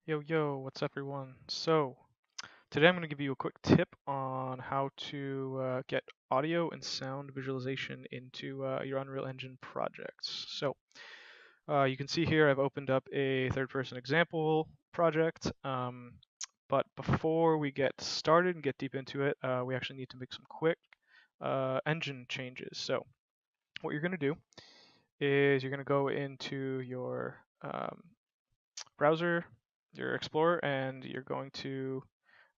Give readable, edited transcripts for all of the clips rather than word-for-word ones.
Yo, what's up everyone? So, today I'm going to give you a quick tip on how to get audio and sound visualization into your Unreal Engine projects. So, you can see here I've opened up a third-person example project, but before we get started and get deep into it, we actually need to make some quick engine changes. So, what you're going to do is you're going to go into your browser, your Explorer, and you're going to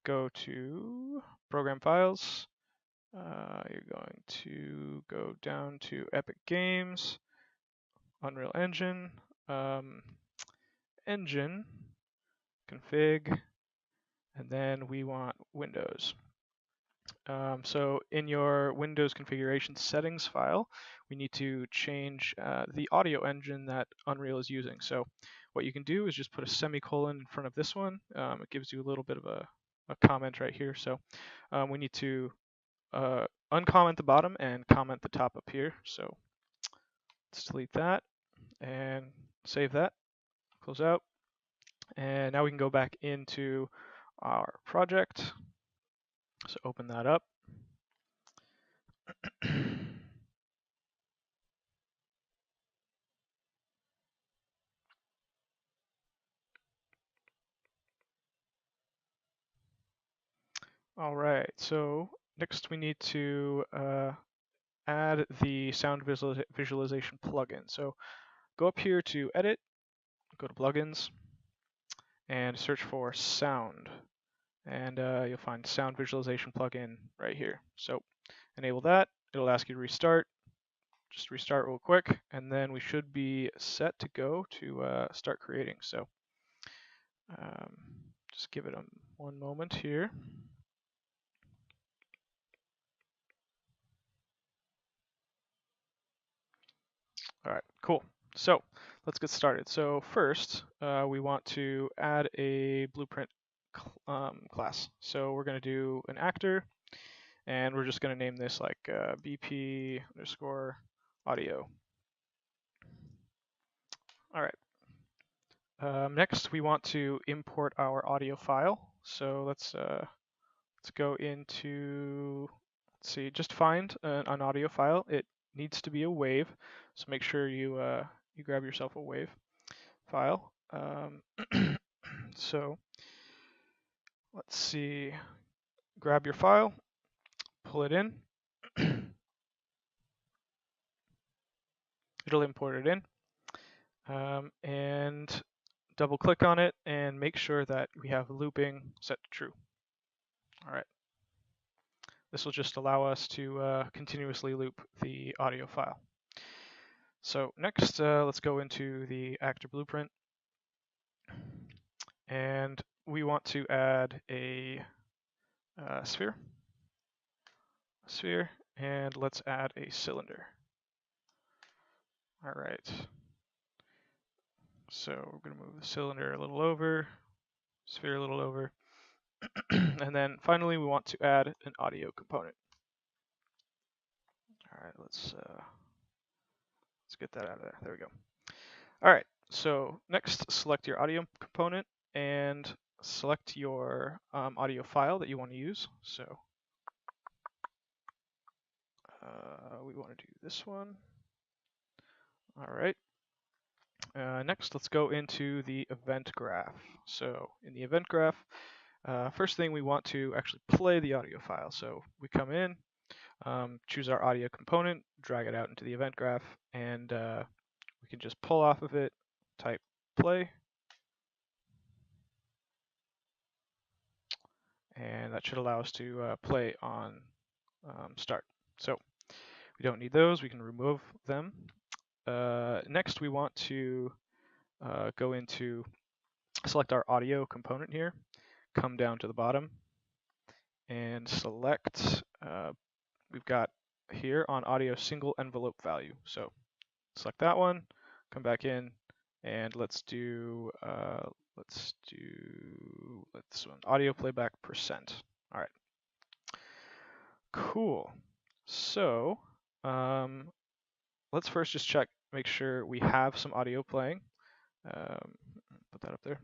go to Program Files. You're going to go down to Epic Games, Unreal Engine, Engine, Config, and then we want Windows. So in your Windows configuration settings file, we need to change the audio engine that Unreal is using. So what you can do is just put a semicolon in front of this one. It gives you a little bit of a comment right here. So we need to uncomment the bottom and comment the top up here. So let's delete that and save that, close out. And now we can go back into our project. So open that up. All right, so next we need to add the sound visualization plugin. So go up here to Edit, go to Plugins, and search for Sound. And you'll find Sound Visualization plugin right here. So enable that. It'll ask you to restart. Just restart real quick, and then we should be set to go to start creating. So just give it one moment here. All right, cool. So let's get started. So first, we want to add a blueprint class. So we're going to do an actor, and we're just going to name this like BP underscore audio. All right. Next, we want to import our audio file. So let's go into, let's see, just find an audio file. It needs to be a WAV, so make sure you you grab yourself a WAV file. So let's see, grab your file, pull it in. It'll import it in, and double click on it and make sure that we have looping set to true. All right. This will just allow us to continuously loop the audio file. So next, let's go into the actor blueprint. And we want to add a sphere, and let's add a cylinder. All right. So we're going to move the cylinder a little over, sphere a little over. And then finally, we want to add an audio component. All right, let's get that out of there. There we go. All right, so next, select your audio component and select your audio file that you want to use. So we want to do this one. All right. Next, let's go into the event graph. So in the event graph, first thing we want to actually play the audio file. So we come in, choose our audio component, drag it out into the event graph, and we can just pull off of it, type play, and that should allow us to play on start. So we don't need those, we can remove them. Next, we want to go into, select our audio component here, come down to the bottom, and select, we've got here on audio single envelope value. So select that one, come back in, and let's do this one, audio playback %. All right, cool. So let's first just check, make sure we have some audio playing. Put that up there.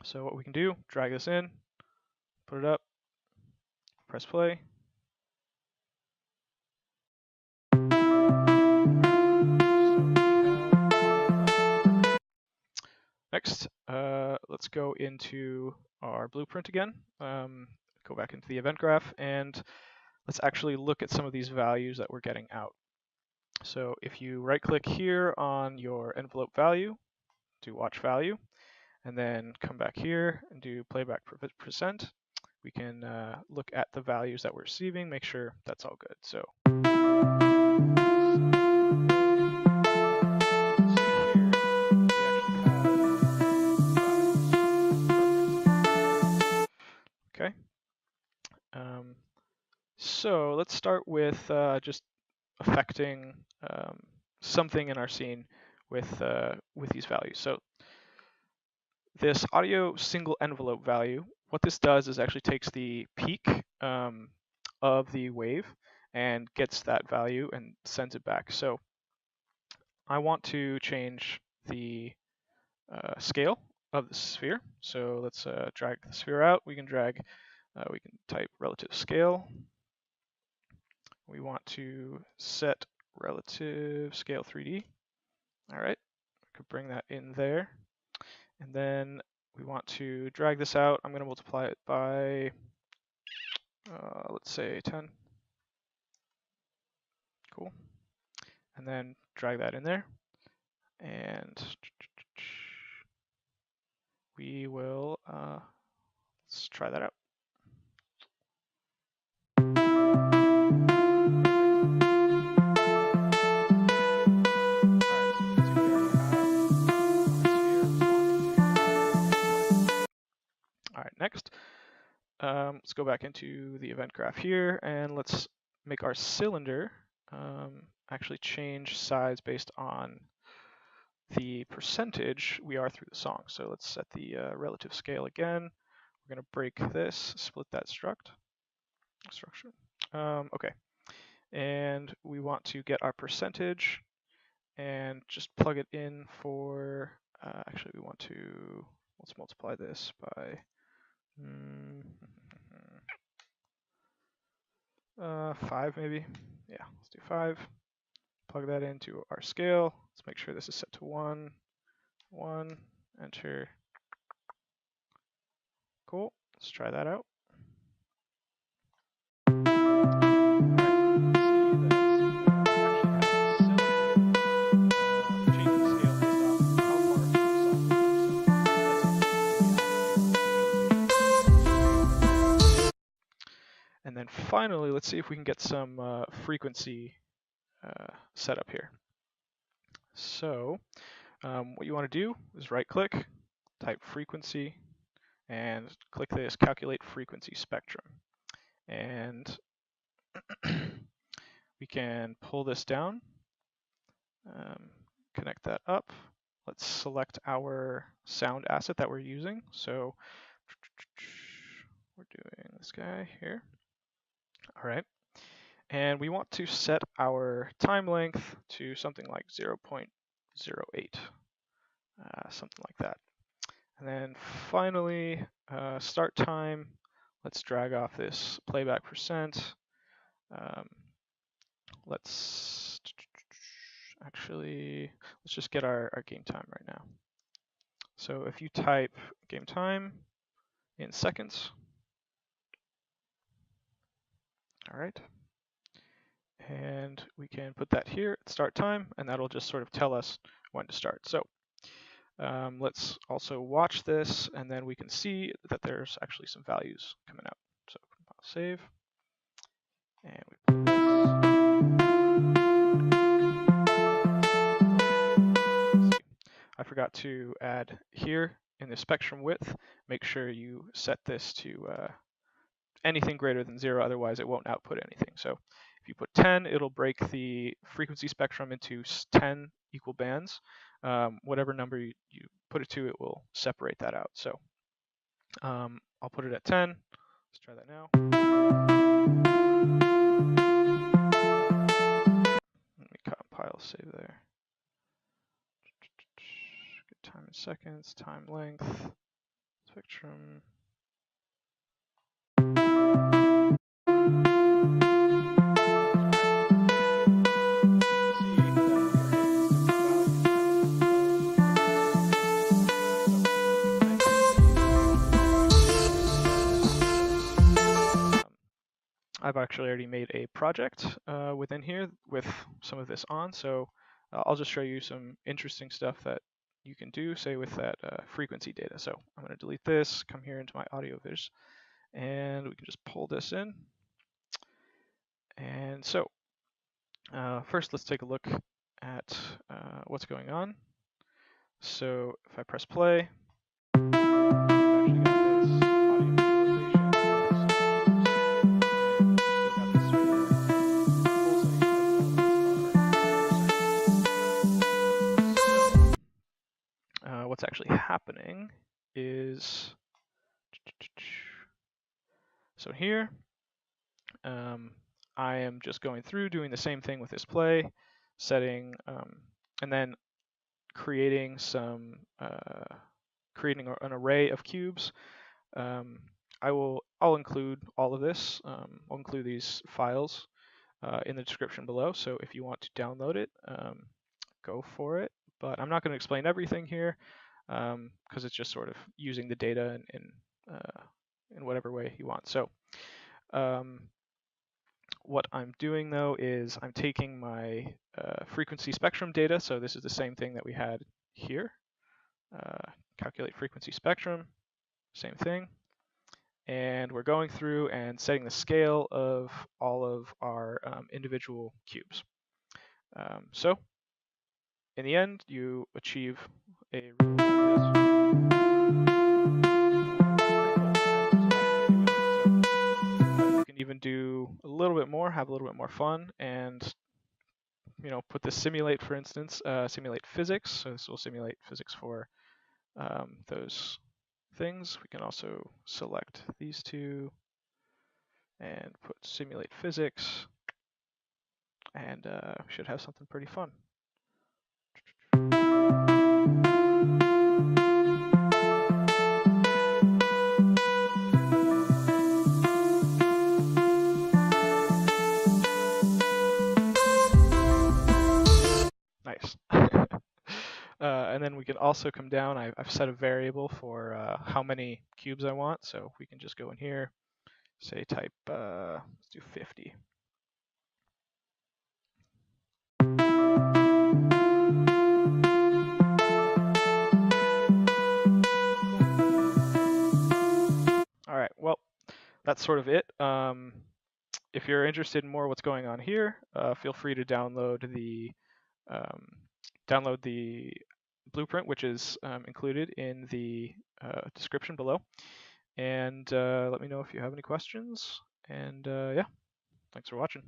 So what we can do, drag this in, put it up, press play. Next, let's go into our blueprint again. Go back into the event graph, and let's actually look at some of these values that we're getting out. So if you right-click here on your envelope value, do watch value, and then come back here and do playback percent, we can look at the values that we're receiving, make sure that's all good. So okay. So let's start with just affecting something in our scene with these values. So this audio single envelope value, what this does is actually takes the peak of the wave and gets that value and sends it back. So I want to change the scale of the sphere. So let's drag the sphere out. We can type relative scale. We want to set relative scale 3D. All right, I could bring that in there. And then we want to drag this out. I'm going to multiply it by, let's say 10. Cool. And then drag that in there. And we will, let's try that out. All right, next, let's go back into the event graph here, and let's make our cylinder actually change size based on the percentage we are through the song. So let's set the relative scale again. We're going to break this, split that structure. Okay, and we want to get our percentage and just plug it in for, actually we want to, let's multiply this by 5 maybe. Yeah, let's do 5. Plug that into our scale. Let's make sure this is set to 1. 1, enter. Cool, let's try that out. And then finally, let's see if we can get some frequency set up here. So what you want to do is right-click, type frequency, and click this calculate frequency spectrum. And we can pull this down, connect that up. Let's select our sound asset that we're using. So we're doing this guy here. All right. And we want to set our time length to something like 0.08, something like that. And then finally, start time. Let's drag off this playback percent. Let's just get our game time right now. So if you type game time in seconds, all right, and we can put that here at start time, and that'll just sort of tell us when to start. So let's also watch this, and then we can see that there's actually some values coming out. So compile, save, and we play this. I forgot to add here in the spectrum width, make sure you set this to anything greater than 0, otherwise it won't output anything. So if you put 10, it'll break the frequency spectrum into 10 equal bands. Whatever number you put it to, it will separate that out. So I'll put it at 10. Let's try that now. Let me compile, save there. Good time in seconds, time length. Let's Spectrum. I've actually already made a project within here with some of this on, so I'll just show you some interesting stuff that you can do, say with that frequency data. So I'm going to delete this, come here into my audio viz, and we can just pull this in. And so first let's take a look at what's going on. So if I press play, what's actually happening is, so here, I am just going through doing the same thing with this play, setting, and then creating some, creating an array of cubes. I'll include all of this. I'll include these files in the description below. So if you want to download it, go for it. But I'm not going to explain everything here because it's just sort of using the data in whatever way you want. So what I'm doing though is I'm taking my frequency spectrum data. So this is the same thing that we had here. Calculate frequency spectrum, same thing. And we're going through and setting the scale of all of our individual cubes. So in the end, you achieve a result like this. You can even do a little bit more, have a little bit more fun, and put the simulate, for instance, simulate physics. So this will simulate physics for those things. We can also select these two and put simulate physics, and we should have something pretty fun. Nice. And then we can also come down. I've set a variable for how many cubes I want. So we can just go in here, say type, let's do 50. All right, well, that's sort of it. If you're interested in more what's going on here, feel free to download the blueprint, which is included in the description below. And let me know if you have any questions. And yeah, thanks for watching.